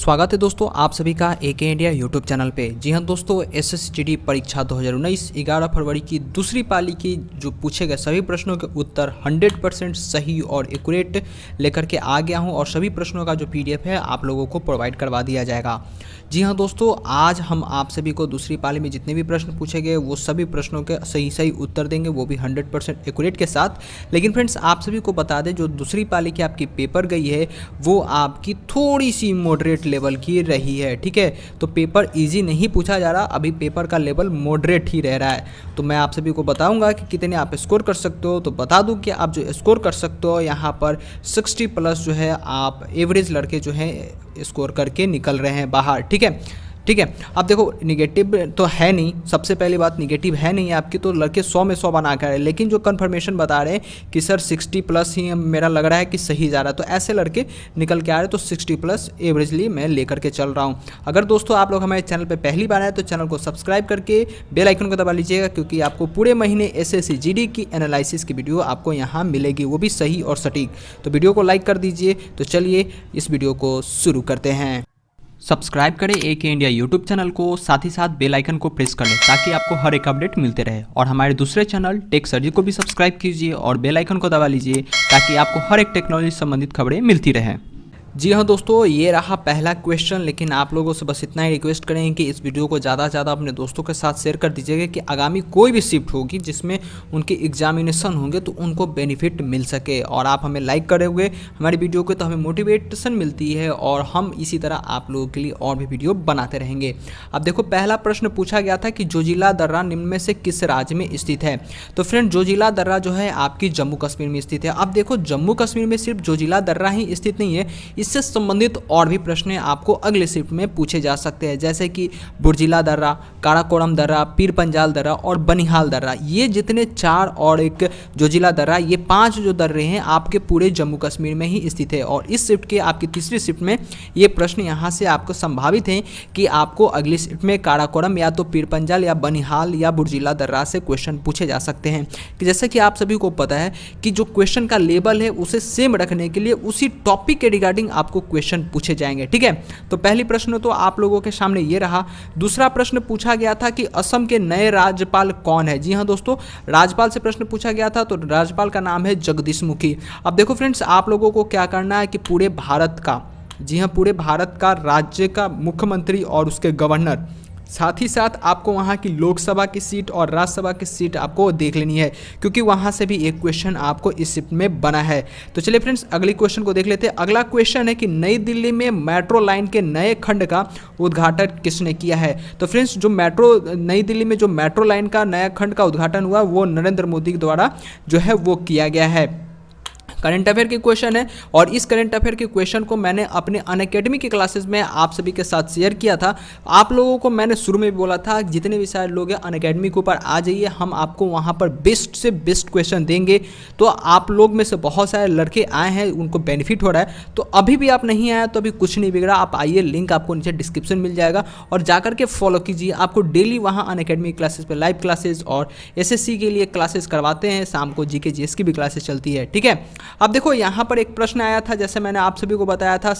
स्वागत है दोस्तों आप सभी का एके इंडिया यूट्यूब चैनल पे। जी हाँ दोस्तों, एसएससीजीडी परीक्षा 2019 11 फरवरी की दूसरी पाली की जो पूछे गए सभी प्रश्नों के उत्तर 100% सही और एक्यूरेट लेकर के आ गया हूँ और सभी प्रश्नों का जो पीडीएफ है आप लोगों को प्रोवाइड करवा दिया जाएगा। जी हाँ दोस्तों, आज हम आप सभी को दूसरी पाली में जितने भी प्रश्न पूछे गए वो सभी प्रश्नों के सही उत्तर देंगे, वो भी 100% एक्यूरेट के साथ। लेकिन फ्रेंड्स आप सभी को बता दें, जो दूसरी पाली की आपकी पेपर गई है वो आपकी थोड़ी सी मॉडरेट लेवल की रही है। ठीक है, तो पेपर इजी नहीं पूछा जा रहा, अभी पेपर का लेवल मॉडरेट ही रह रहा है। तो मैं आप सभी को बताऊंगा कि कितने आप स्कोर कर सकते हो। तो बता दूं कि आप जो स्कोर कर सकते हो यहाँ पर 60+ जो है आप एवरेज लड़के जो है स्कोर करके निकल रहे हैं बाहर। ठीक है। अब देखो, निगेटिव तो है नहीं, सबसे पहली बात निगेटिव है नहीं आपकी, तो लड़के 100 में 100 बना कर रहे हैं। लेकिन जो कंफर्मेशन बता रहे हैं कि सर 60+ ही मेरा लग रहा है कि सही जा रहा है, तो ऐसे लड़के निकल के आ रहे हैं। तो 60+ एवरेजली मैं लेकर के चल रहा हूँ। अगर दोस्तों आप लोग हमारे चैनल पर पहली बार आए तो चैनल को सब्सक्राइब करके बेल आइकन को दबा लीजिएगा, क्योंकि आपको पूरे महीने एसएससीजीडी की एनालिसिस की वीडियो आपको यहाँ मिलेगी, वो भी सही और सटीक। तो वीडियो को लाइक कर दीजिए। तो चलिए इस वीडियो को शुरू करते हैं। सब्सक्राइब करें एके इंडिया यूट्यूब चैनल को, साथ ही साथ बेल आइकन को प्रेस कर लें ताकि आपको हर एक अपडेट मिलते रहे। और हमारे दूसरे चैनल टेक सर्जी को भी सब्सक्राइब कीजिए और बेल आइकन को दबा लीजिए ताकि आपको हर एक टेक्नोलॉजी संबंधित खबरें मिलती रहें। जी हाँ दोस्तों, ये रहा पहला क्वेश्चन। लेकिन आप लोगों से बस इतना ही रिक्वेस्ट करेंगे कि इस वीडियो को ज़्यादा से ज़्यादा अपने दोस्तों के साथ शेयर कर दीजिएगा कि आगामी कोई भी शिफ्ट होगी जिसमें उनके एग्जामिनेशन होंगे तो उनको बेनिफिट मिल सके। और आप हमें लाइक करे हुए हमारी वीडियो को, तो हमें मोटिवेशन मिलती है और हम इसी तरह आप लोगों के लिए और भी वीडियो बनाते रहेंगे। अब देखो, पहला प्रश्न पूछा गया था कि जोजिला दर्रा निम्न में से किस राज्य में स्थित है। तो फ्रेंड, जोजिला दर्रा जो है आपकी जम्मू कश्मीर में स्थित है। अब देखो, जम्मू कश्मीर में सिर्फ जोजिला दर्रा ही स्थित नहीं है, इससे संबंधित और भी प्रश्न आपको अगले शिफ्ट में पूछे जा सकते हैं, जैसे कि बुर्जिला दर्रा, काराकोरम दर्रा, पीर पंजाल दर्रा और बनिहाल दर्रा। ये जितने 4 और एक जोजिला दर्रा, ये 5 जो दर्रे हैं आपके पूरे जम्मू कश्मीर में ही स्थित है। और इस शिफ्ट के आपकी तीसरी शिफ्ट में ये प्रश्न यहाँ से आपको संभावित है कि आपको अगली शिफ्ट में काराकोरम या तो पीर पंजाल या बनिहाल या बुर्जिला दर्रा से क्वेश्चन पूछे जा सकते हैं। कि जैसे कि आप सभी को पता है कि जो क्वेश्चन का लेवल है उसे सेम रखने के लिए उसी टॉपिक के रिगार्डिंग आपको क्वेश्चन पूछे जाएंगे। ठीक है, तो पहली प्रश्न तो आप लोगों के सामने ये रहा। दूसरा प्रश्न पूछा गया था कि असम के नए राज्यपाल कौन है। जी हाँ दोस्तों, राज्यपाल से प्रश्न पूछा गया था, तो राज्यपाल का नाम है जगदीश मुखी। अब देखो फ्रेंड्स, आप लोगों को क्या करना है कि पूरे भारत का, जी हाँ पूरे भारत का राज्य का मुख्यमंत्री और उसके गवर्नर, साथ ही साथ आपको वहाँ की लोकसभा की सीट और राज्यसभा की सीट आपको देख लेनी है, क्योंकि वहाँ से भी एक क्वेश्चन आपको इस शिफ्ट में बना है। तो चलिए फ्रेंड्स, अगले क्वेश्चन को देख लेते हैं। अगला क्वेश्चन है कि नई दिल्ली में मेट्रो लाइन के नए खंड का उद्घाटन किसने किया है। तो फ्रेंड्स, जो नई दिल्ली में जो मेट्रो लाइन का नया खंड का उद्घाटन हुआ वो नरेंद्र मोदी द्वारा जो है वो किया गया है। करंट अफेयर के क्वेश्चन है और इस करंट अफेयर के क्वेश्चन को मैंने अपने अनअकैडमी की क्लासेस में आप सभी के साथ शेयर किया था। आप लोगों को मैंने शुरू में भी बोला था, जितने भी सारे लोग हैं अनअकैडमी के ऊपर आ जाइए, हम आपको वहां पर बेस्ट से बेस्ट क्वेश्चन देंगे। तो आप लोग में से बहुत सारे लड़के आए हैं, उनको बेनिफिट हो रहा है। तो अभी भी आप नहीं आए तो अभी कुछ नहीं बिगड़ा, आप आइए, लिंक आपको नीचे डिस्क्रिप्शन मिल जाएगा और जाकर के फॉलो कीजिए। आपको डेली वहाँ अनअकैडमी क्लासेस पर लाइव क्लासेस और एसएससी के लिए क्लासेस करवाते हैं, शाम को जीके जीएस की भी क्लासेस चलती है। ठीक है, अब देखो यहाँ पर एक प्रश्न आया था, जैसे मैंने आप सभी को बताया था,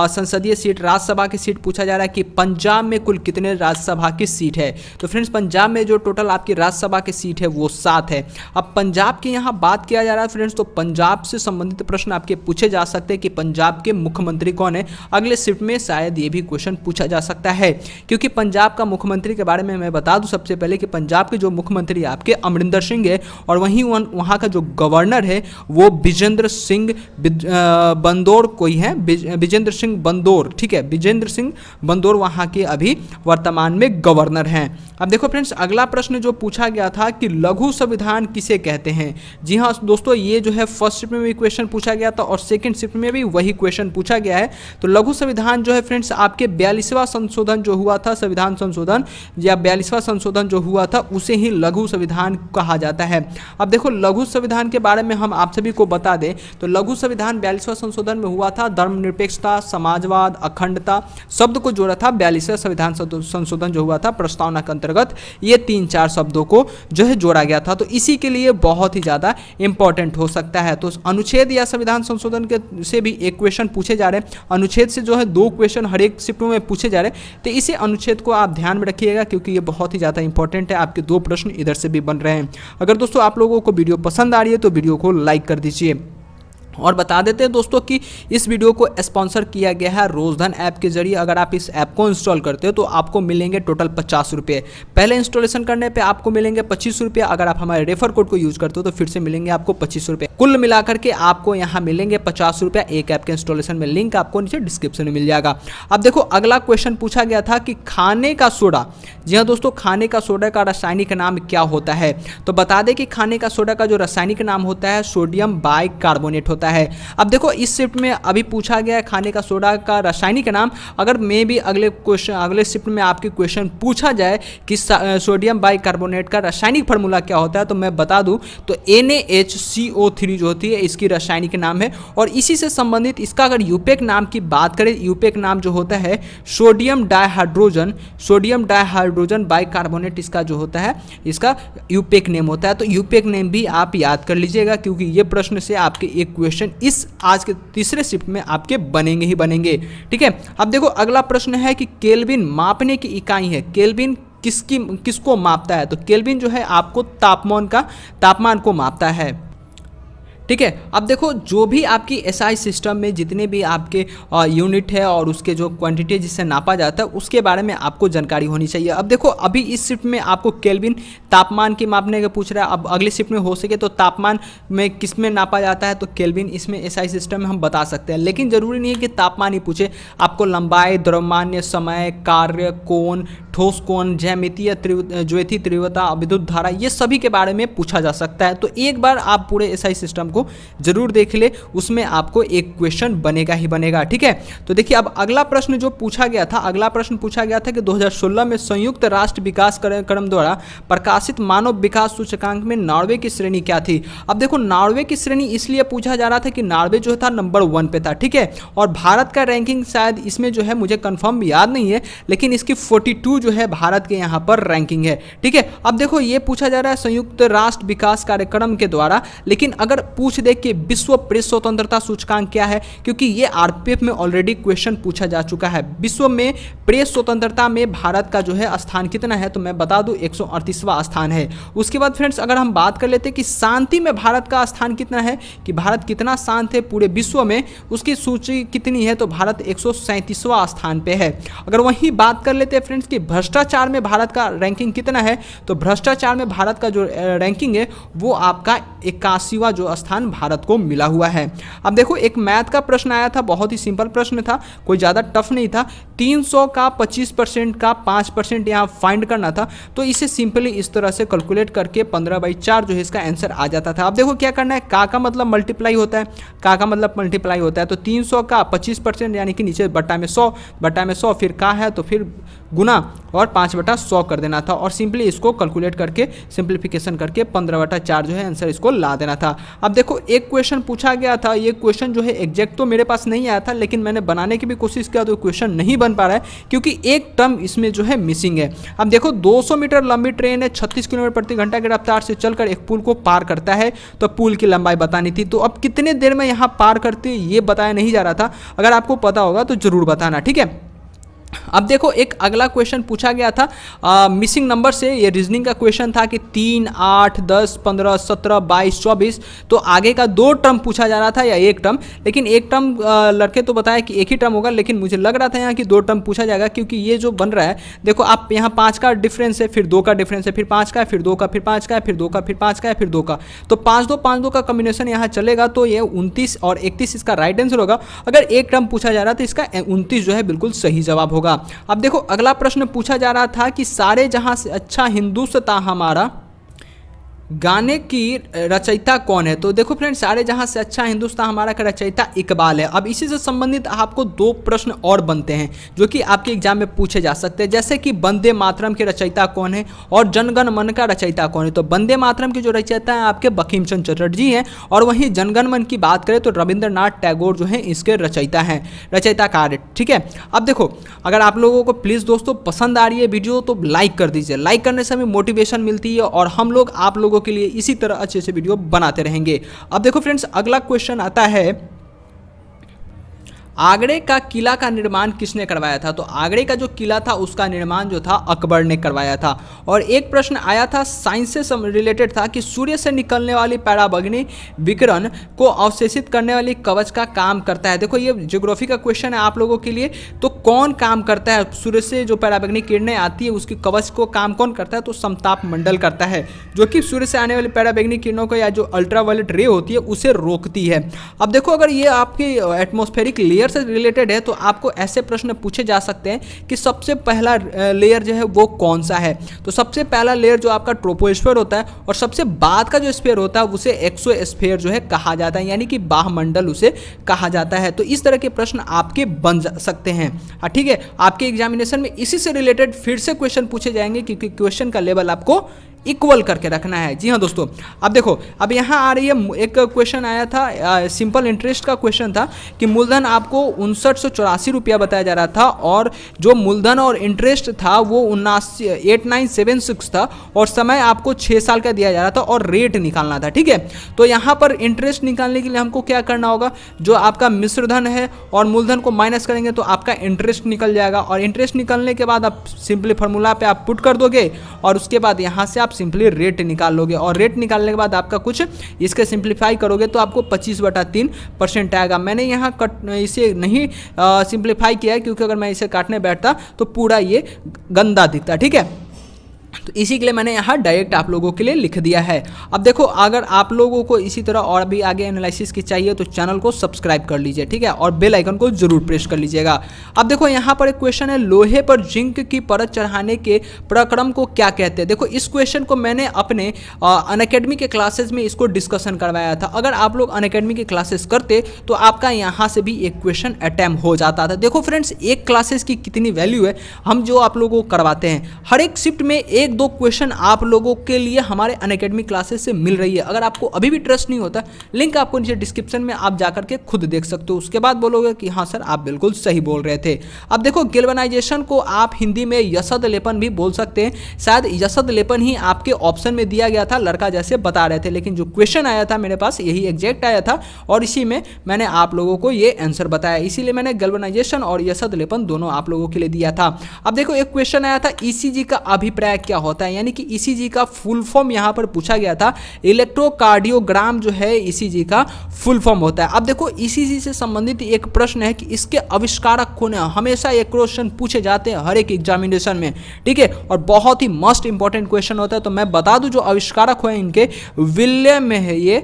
संसदीय सीट, राज्यसभा की सीट पूछा जा रहा है कि पंजाब में कुल कितने राज्यसभा की सीट है। तो फ्रेंड्स, पंजाब में जो टोटल आपकी राज्यसभा की सीट है वो 7 है। अब पंजाब की यहाँ बात किया जा रहा है फ्रेंड्स, तो पंजाब से संबंधित प्रश्न आपके पूछे जा सकते हैं कि पंजाब के मुख्यमंत्री कौन है। अगले शिफ्ट में शायद ये भी क्वेश्चन पूछा जा सकता है, क्योंकि पंजाब का मुख्यमंत्री के बारे में मैं बता दूं सबसे पहले कि पंजाब के जो मुख्यमंत्री आपके अमरिंदर सिंह है और वहीं वहाँ का जो गवर्नर है वो विजेंद्र सिंह बंदोर कोई है, विजेंद्र सिंह बंदोर। ठीक है, विजेंद्र सिंह बंदोर वहाँ के अभी वर्तमान में गवर्नर हैं। अब देखो फ्रेंड्स, अगला प्रश्न जो पूछा गया था कि लघु संविधान किसे कहते हैं। जी हाँ दोस्तों, ये जो है फर्स्ट शिफ्ट में भी क्वेश्चन पूछा गया था और सेकंड शिफ्ट में भी वही क्वेश्चन पूछा गया है। तो लघु संविधान जो है फ्रेंड्स आपके 42वां संशोधन जो हुआ था, संविधान संशोधन या 42वां संशोधन जो हुआ था, उसे ही लघु संविधान कहा जाता है। अब देखो, लघु संविधान के बारे में हम आप सभी को बता बता दें तो लघु संविधान 42वां संशोधन में हुआ था, धर्मनिरपेक्षता, समाजवाद, अखंडता शब्द को जोड़ा था 42वां संविधान संशोधन जो हुआ था प्रस्तावना के अंतर्गत, ये 3-4 शब्दों को जो है जोड़ा गया था। तो इसी के लिए बहुत ही ज़्यादा इंपॉर्टेंट हो सकता है। तो अनुच्छेद या संविधान संशोधन के से भी एक क्वेश्चन पूछे जा रहे हैं, अनुच्छेद से जो है 2 क्वेश्चन हर एक शिफ्ट में पूछे जा रहे हैं। तो इसे अनुच्छेद को आप ध्यान में रखिएगा क्योंकि ये बहुत ही ज़्यादा इंपॉर्टेंट है, आपके 2 प्रश्न इधर से भी बन रहे हैं। अगर दोस्तों आप लोगों को वीडियो पसंद आ रही है तो वीडियो को लाइक कर दीजिए। और बता देते हैं दोस्तों कि इस वीडियो को स्पॉन्सर किया गया है रोजधन ऐप के जरिए। अगर आप इस ऐप को इंस्टॉल करते हो तो आपको मिलेंगे टोटल 50 रुपये। पहले इंस्टॉलेशन करने पे आपको मिलेंगे 25 रुपये। अगर आप हमारे रेफर कोड को यूज करते हो तो फिर से मिलेंगे आपको 25 रुपये। कुल मिलाकर के आपको यहाँ मिलेंगे 50 रुपये एक ऐप के इंस्टॉलेशन में। लिंक आपको नीचे डिस्क्रिप्शन में मिल जाएगा। अब देखो अगला क्वेश्चन पूछा गया था कि खाने का सोडा, जी हाँ दोस्तों, खाने का सोडा का रासायनिक नाम क्या होता है। तो बता दें कि खाने का सोडा का जो रासायनिक नाम होता है सोडियम बाइकार्बोनेट होता है। अब देखो इस शिफ्ट में अभी पूछा गया है खाने का सोडा का रासायनिक नाम। अगर मे भी अगले शिफ्ट में आपके क्वेश्चन पूछा जाए कि सोडियम बाइकार्बोनेट का रासायनिक फार्मूला क्या होता है तो मैं बता दूं तो NaHCO3 जो होती है इसकी रासायनिक नाम है। और इसी से संबंधित इसका अगर यूपेक नाम की बात करें, यूपेक नाम जो होता है सोडियम डाइहाइड्रोजन बाइकार्बोनेट, इसका जो होता है इसका यूपेक नेम होता है। तो यूपेक नेम भी आप याद कर लीजिएगा क्योंकि ये प्रश्न से आपके एक क्वेश्चन इस आज के तीसरे शिफ्ट में आपके बनेंगे ही बनेंगे। ठीक है, अब देखो अगला प्रश्न है कि केल्विन मापने की इकाई है। केल्विन किसको मापता है। तो केल्विन जो है आपको तापमान को मापता है। ठीक है, अब देखो जो भी आपकी एसआई सिस्टम में जितने भी आपके यूनिट है और उसके जो क्वांटिटी है जिससे नापा जाता है उसके बारे में आपको जानकारी होनी चाहिए। अब देखो अभी इस शिफ्ट में आपको केल्विन तापमान के मापने का पूछ रहा है। अब अगले शिफ्ट में हो सके तो तापमान में किस में नापा जाता है तो केल्विन इसमें एसआई सिस्टम में हम बता सकते हैं। लेकिन जरूरी नहीं है कि तापमान ही पूछे, आपको लंबाई, द्रव्यमान्य, समय, कार्य, कोण, ठोस कोण, ज्यामितीय ज्योति तीव्रता, विद्युत धारा, ये सभी के बारे में पूछा जा सकता है। तो एक बार आप पूरे एसआई सिस्टम को जरूर देख ले, उसमें आपको एक क्वेश्चन बनेगा ही बनेगा। ठीक है, तो देखिए अब अगला प्रश्न जो पूछा गया था, अगला प्रश्न पूछा गया था कि 2016 में संयुक्त राष्ट्र विकास कार्यक्रम द्वारा प्रकाशित मानव विकास सूचकांक में नॉर्वे की श्रेणी क्या थी। अब देखो नॉर्वे की श्रेणी इसलिए पूछा जा रहा था कि नॉर्वे जो था नंबर 1 पे था। ठीक है, और भारत का रैंकिंग शायद इसमें जो है मुझे कंफर्म याद नहीं है, लेकिन इसकी 42 जो है भारत के यहाँ पर रैंकिंग है। ठीक है, अब देखो ये पूछा जा रहा है संयुक्त राष्ट्र विकास कार्यक्रम के द्वारा, लेकिन अगर पूछ दे कि विश्व प्रेस स्वतंत्रता सूचकांक क्या है, क्योंकि ये आरपीएफ में ऑलरेडी क्वेश्चन पूछा जा चुका है। विश्व में प्रेस स्वतंत्रता में भारत का जो है स्थान कितना है तो मैं बता दूं 138वां स्थान है। उसके बाद फ्रेंड्स अगर हम बात कर लेते हैं कि शांति में भारत का स्थान कितना है, कि भारत कितना शांत है पूरे विश्व में, उसकी सूची कितनी है तो भारत 137वां स्थान पे है। अगर वहीं बात कर लेते हैं फ्रेंड्स कि भ्रष्टाचार में भारत का रैंकिंग कितना है तो भ्रष्टाचार में भारत का जो रैंकिंग है वो आपका 81वां जो स्थान भारत को मिला हुआ है। अब देखो एक मैथ का प्रश्न आया था, बहुत ही सिंपल प्रश्न था, कोई ज़्यादा टफ नहीं था। 300 का 25% का 5% यहाँ फाइंड करना था, तो इसे सिंपली इस तरह से कैलकुलेट करके 15/4 जो है इसका आंसर आ जाता था। अब देखो क्या करना है, का मतलब मल्टीप्लाई होता है, का मतलब मल्टीप्लाई होता है, तो 300 का 25% यानी कि नीचे बट्टा में 100 फिर का है तो फिर गुना और 5/100 कर देना था और सिंपली इसको कैलकुलेट करके सिंप्लीफिकेशन करके 15/4 जो है आंसर इसको ला देना था। अब देखो एक क्वेश्चन पूछा गया था, ये क्वेश्चन जो है एग्जैक्ट तो मेरे पास नहीं आया था, लेकिन मैंने बनाने की भी कोशिश किया तो क्वेश्चन नहीं बन पा रहा है क्योंकि एक टर्म इसमें जो है मिसिंग है। अब देखो 200 मीटर लंबी ट्रेन है, 36 किलोमीटर प्रति घंटा की रफ्तार से चलकर एक पुल को पार करता है, तो पुल की लंबाई बतानी थी। तो अब कितने देर में यहाँ पार करती ये बताया नहीं जा रहा था, अगर आपको पता होगा तो जरूर बताना। ठीक है, अब देखो एक अगला क्वेश्चन पूछा गया था मिसिंग नंबर से, ये रीजनिंग का क्वेश्चन था कि 3, 8, 10, 15, 17, 22, 24, तो आगे का 2 टर्म पूछा जा रहा था या एक टर्म, लेकिन एक टर्म लड़के तो बताया कि एक ही टर्म होगा, लेकिन मुझे लग रहा था यहाँ कि 2 टर्म पूछा जाएगा क्योंकि ये जो बन रहा है देखो आप यहाँ 5 का डिफरेंस है, फिर 2 का डिफरेंस है, फिर 5 का है, फिर 2 का, फिर 5 का है, फिर 2 का, फिर 5 का है, फिर 2 का, तो 5-2 का कॉम्बिनेशन यहाँ चलेगा, तो ये 29 और 31 इसका राइट आंसर होगा। अगर एक टर्म पूछा जा रहा था इसका 29 जो है बिल्कुल सही जवाब होगा। अब देखो अगला प्रश्न पूछा जा रहा था कि सारे जहां से अच्छा हिंदुस्तान हमारा, गाने की रचयिता कौन है? तो देखो फ्रेंड्स, सारे जहां से अच्छा हिंदुस्तान हमारा का रचयिता इकबाल है। अब इसी से संबंधित आपको दो प्रश्न और बनते हैं जो कि आपके एग्जाम में पूछे जा सकते हैं, जैसे कि वंदे मातरम के रचयिता कौन है और जनगण मन का रचयिता कौन है। तो वंदे मातरम के जो रचयिता हैं आपके बंकिम चंद्र चटर्जी हैं, और वहीं जनगण मन की बात करें तो रविंद्रनाथ टैगोर जो है इसके रचयिता हैं, रचयिताकार। ठीक है, अब देखो, अगर आप लोगों को प्लीज़ दोस्तों पसंद आ रही है वीडियो तो लाइक कर दीजिए। लाइक करने से हमें मोटिवेशन मिलती है और हम लोग आप लोगों के लिए इसी तरह अच्छे अच्छे वीडियो बनाते रहेंगे। अब देखो फ्रेंड्स, अगला क्वेश्चन आता है, आगरे का किला का निर्माण किसने करवाया था? तो आगरे का जो किला था उसका निर्माण जो था अकबर ने करवाया था। और एक प्रश्न आया था साइंस से रिलेटेड था कि सूर्य से निकलने वाली पराबैंगनी विकिरण को अवशेषित करने वाली कवच का काम करता है। देखो ये ज्योग्राफी का क्वेश्चन है आप लोगों के लिए। तो कौन काम करता है? सूर्य से जो पराबैंगनी किरणें आती है उसकी कवच को काम कौन करता है? तो समताप मंडल करता है, जो कि सूर्य से आने वाली पराबैंगनी किरणों को या जो अल्ट्रावायलेट रे होती है उसे रोकती है। अब देखो, अगर ये आपकी एटमॉस्फेरिक लेयर से रिलेटेड है तो आपको ऐसे प्रश्न पूछे जा सकते हैं कि सबसे पहला लेयर जो है वो कौन सा है? तो सबसे पहला लेयर जो आपका ट्रोपोस्फीयर होता है, और सबसे बाद का जो स्फीयर होता है उसे एक्सोस्फीयर जो है कहा जाता है, यानी कि बाहमंडल उसे कहा जाता है। तो इस तरह के प्रश्न आपके बन सकते हैं। ठीक है, आपके एग्जामिनेशन में इसी से रिलेटेड फिर से क्वेश्चन पूछे जाएंगे, क्योंकि क्वेश्चन का लेवल आपको इक्वल करके रखना है। जी हाँ दोस्तों, अब देखो, अब यहाँ आ रही है एक क्वेश्चन आया था, सिंपल इंटरेस्ट का क्वेश्चन था कि मूलधन आपको 5984 रुपया बताया जा रहा था, और जो मूलधन और इंटरेस्ट था वो 8976 था, और समय आपको 6 साल का दिया जा रहा था, और रेट निकालना था। ठीक है, तो यहाँ पर इंटरेस्ट निकालने के लिए हमको क्या करना होगा? जो आपका मिश्रधन है और मूलधन को माइनस करेंगे तो आपका इंटरेस्ट निकल जाएगा, और इंटरेस्ट निकलने के बाद आप सिंपली फार्मूला पे आप पुट कर दोगे, और उसके बाद यहाँ से आप सिंपली रेट निकाल लोगे, और रेट निकालने के बाद आपका कुछ इसके सिंपलीफाई करोगे तो आपको 25/3% आएगा। मैंने यहाँ इसे नहीं सिंपलीफाई किया है, क्योंकि अगर मैं इसे काटने बैठता तो पूरा ये गंदा दिखता। ठीक है, तो इसी के लिए मैंने यहाँ डायरेक्ट आप लोगों के लिए लिख दिया है। अब देखो, अगर आप लोगों को इसी तरह और भी आगे एनालिसिस की चाहिए तो चैनल को सब्सक्राइब कर लीजिए। ठीक है, और बेल आइकन को जरूर प्रेस कर लीजिएगा। अब देखो, यहाँ पर एक क्वेश्चन है, लोहे पर जिंक की परत चढ़ाने के प्रक्रम को क्या कहते हैं? देखो, इस क्वेश्चन को मैंने अपने अनअकैडमी के क्लासेस में इसको डिस्कशन करवाया था। अगर आप लोग अनअकैडमी के क्लासेस करते तो आपका यहाँ से भी एक क्वेश्चन अटैम्प्ट हो जाता था। देखो फ्रेंड्स, एक क्लासेस की कितनी वैल्यू है, हम जो आप लोगों को करवाते हैं हर एक शिफ्ट में एक दो क्वेश्चन आप लोगों के लिए हमारे अनअकैडमी क्लासेस से मिल रही है। अगर आपको अभी भी ट्रस्ट नहीं होता, लिंक आपको नीचे डिस्क्रिप्शन में आप जाकर के खुद देख सकते हो, उसके बाद बोलोगे कि हाँ सर आप बिल्कुल सही बोल रहे थे। अब देखो, गैल्वेनाइजेशन को आप हिंदी में यसद लेपन भी बोल सकते हैं। शायद यसद लेपन ही आपके ऑप्शन में दिया गया था, लड़का जैसे बता रहे थे, लेकिन जो क्वेश्चन आया था मेरे पास यही एग्जैक्ट आया था, और इसी में मैंने आप लोगों को ये आंसर बताया। इसीलिए मैंने गैल्वेनाइजेशन और यसद लेपन दोनों आप लोगों के लिए दिया था। अब देखो, एक क्वेश्चन आया था, ईसीजी का अभिप्राय क्या होता है? यानी कि ईसीजी का फुल फॉर्म यहां पर पूछा गया था। इलेक्ट्रोकार्डियोग्राम जो है ईसीजी का फुल फॉर्म होता है। अब देखो, ईसीजी से संबंधित एक प्रश्न है कि इसके आविष्कारक कौन है। हमेशा ये क्वेश्चन पूछे जाते हैं हर एक एग्जामिनेशन में। ठीक है, और बहुत ही मोस्ट इंपॉर्टेंट क्वेश्चन होता है। तो मैं बता दूं, जो आविष्कारक हुए इनके विलियम में है, ये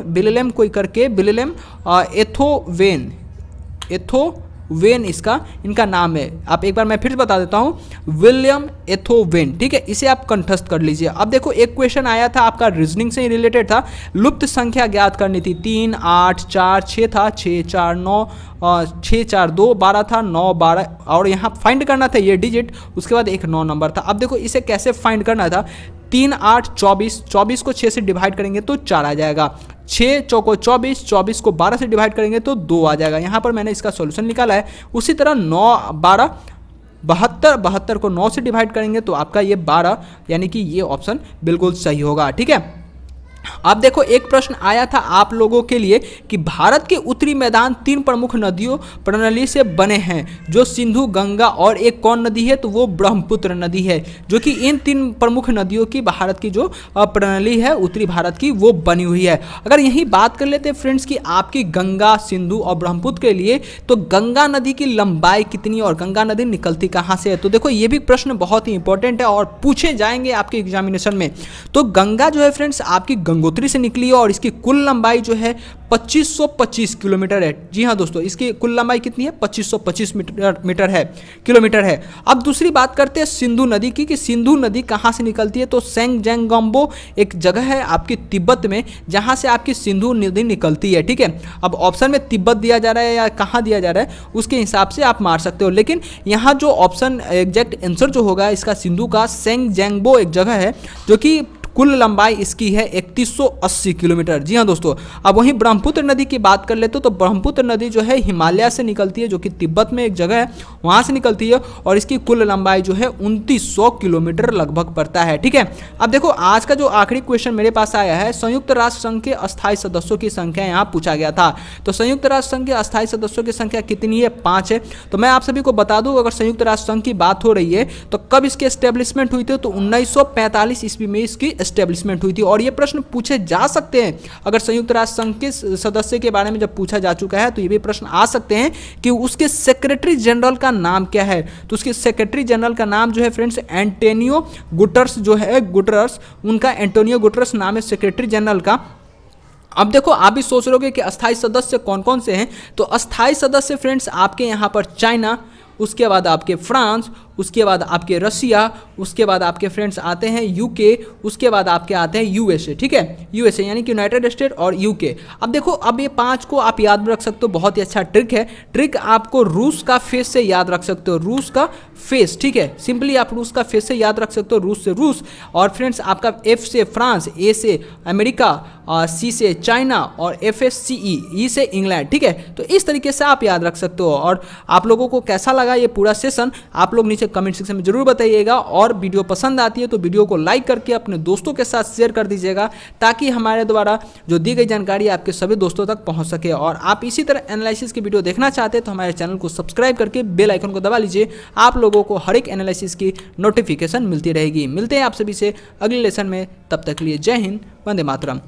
विलियम कोई करके, विलियम एथोवेन इनका नाम है। आप एक बार मैं फिर बता देता हूं, विलियम एथोवेन। ठीक है, इसे आप कंठस्थ कर लीजिए। अब देखो, एक क्वेश्चन आया था आपका रीजनिंग से ही रिलेटेड था, लुप्त संख्या ज्ञात करनी थी। 3, 8, 4, 6 था, 6, 4, 9, 6, 4, 2, 12 था, 9, 12, और यहाँ फाइंड करना था ये डिजिट, उसके बाद एक 9 नंबर था। अब देखो, इसे कैसे फाइंड करना था? 3, 8, 24, 24 को 6 से डिवाइड करेंगे तो 4 आ जाएगा। 6 चौको 24, 24 को 12 से डिवाइड करेंगे तो 2 आ जाएगा। यहाँ पर मैंने इसका सॉल्यूशन निकाला है। उसी तरह 9, 12, 72, 72 को 9 से डिवाइड करेंगे तो आपका ये 12, यानी कि ये ऑप्शन बिल्कुल सही होगा। ठीक है, अब देखो, एक प्रश्न आया था आप लोगों के लिए कि भारत के उत्तरी मैदान 3 प्रमुख नदियों प्रणाली से बने हैं, जो सिंधु, गंगा और एक कौन नदी है? तो वो ब्रह्मपुत्र नदी है, जो कि इन 3 प्रमुख नदियों की भारत की जो प्रणाली है उत्तरी भारत की वो बनी हुई है। अगर यही बात कर लेते हैं फ्रेंड्स कि आपकी गंगा, सिंधु और ब्रह्मपुत्र के लिए, तो गंगा नदी की लंबाई कितनी और गंगा नदी निकलती कहाँ से है? तो देखो, ये भी प्रश्न बहुत ही इंपॉर्टेंट है और पूछे जाएंगे आपके एग्जामिनेशन में। तो गंगा जो है फ्रेंड्स, आपकी गंगोत्री से निकली है और इसकी कुल लंबाई जो है 2525 किलोमीटर है। जी हाँ दोस्तों, इसकी कुल लंबाई कितनी है? 2525 किलोमीटर है। अब दूसरी बात करते हैं सिंधु नदी की, कि सिंधु नदी कहाँ से निकलती है। तो सेंगजेंगम्बो एक जगह है आपकी तिब्बत में, जहाँ से आपकी सिंधु नदी निकलती है। ठीक है, अब ऑप्शन में तिब्बत दिया जा रहा है या कहाँ दिया जा रहा है, उसके हिसाब से आप मार सकते हो, लेकिन यहाँ जो ऑप्शन एग्जैक्ट आंसर जो होगा इसका सिंधु का, सेंगजेंगबो एक जगह है जो कि कुल लंबाई इसकी है 3180 किलोमीटर। जी हाँ दोस्तों, अब वहीं ब्रह्मपुत्र नदी की बात कर लेते तो ब्रह्मपुत्र नदी जो है हिमालय से निकलती है, जो कि तिब्बत में एक जगह है वहाँ से निकलती है और इसकी कुल लंबाई जो है 2900 किलोमीटर लगभग पड़ता है। ठीक है, अब देखो आज का जो आखिरी क्वेश्चन मेरे पास आया है, संयुक्त राष्ट्र संघ के अस्थायी सदस्यों की संख्या यहाँ पूछा गया था। तो संयुक्त राष्ट्र संघ के अस्थायी सदस्यों की संख्या कितनी है? 5 है। तो मैं आप सभी को बता दूँ, अगर संयुक्त राष्ट्र संघ की बात हो रही है तो कब इसकी एस्टेब्लिशमेंट हुई थी? तो 1945 ईस्वी में इसकी एस्टेब्लिशमेंट हुई थी। और ये प्रश्न पूछे जा सकते हैं, अगर संयुक्त राष्ट्र संघ के सदस्य के बारे में जब पूछा जा चुका है तो ये भी प्रश्न आ सकते हैं कि उसके सेक्रेटरी जनरल का नाम क्या है। तो उसके सेक्रेटरी जनरल का नाम जो है फ्रेंड्स एंटोनियो गुटरस जो है, गुटरस, उनका एंटोनियो गुटरस नाम है सेक्रेटरी जनरल का। अब देखो, आप भी सोच रहोगे कि अस्थायी सदस्य कौन कौन से हैं। तो अस्थायी सदस्य फ्रेंड्स आपके यहाँ पर चाइना, उसके बाद आपके फ्रांस, उसके बाद आपके रसिया, उसके बाद आपके फ्रेंड्स आते हैं यूके, उसके बाद आपके आते हैं यूएसए। ठीक है, यूएसए यानी कि यूनाइटेड स्टेट और यूके। अब देखो, अब ये 5 को आप याद रख सकते हो, बहुत ही अच्छा ट्रिक है। ट्रिक आपको रूस का फेस से याद रख सकते हो, रूस का फेस। ठीक है, सिंपली आप रूस का फेस से याद रख सकते हो, रूस से रूस, और फ्रेंड्स आपका एफ से फ्रांस, ए से अमेरिका, सी से चाइना और एफ एस सी ई से इंग्लैंड। ठीक है, तो इस तरीके से आप याद रख सकते हो। और आप लोगों को कैसा लगा ये पूरा सेशन, आप लोग नीचे कमेंट सेक्शन में जरूर बताइएगा। और वीडियो पसंद आती है तो वीडियो को लाइक करके अपने दोस्तों के साथ शेयर कर दीजिएगा, ताकि हमारे द्वारा जो दी गई जानकारी आपके सभी दोस्तों तक पहुंच सके। और आप इसी तरह एनालिसिस की वीडियो देखना चाहते हैं तो हमारे चैनल को सब्सक्राइब करके बेल आइकन को दबा लीजिए, आप लोगों को हर एक एनालिसिस की नोटिफिकेशन मिलती रहेगी। मिलते हैं आप सभी से अगले लेसन में, तब तक के लिए जय हिंद, वंदे मातरम।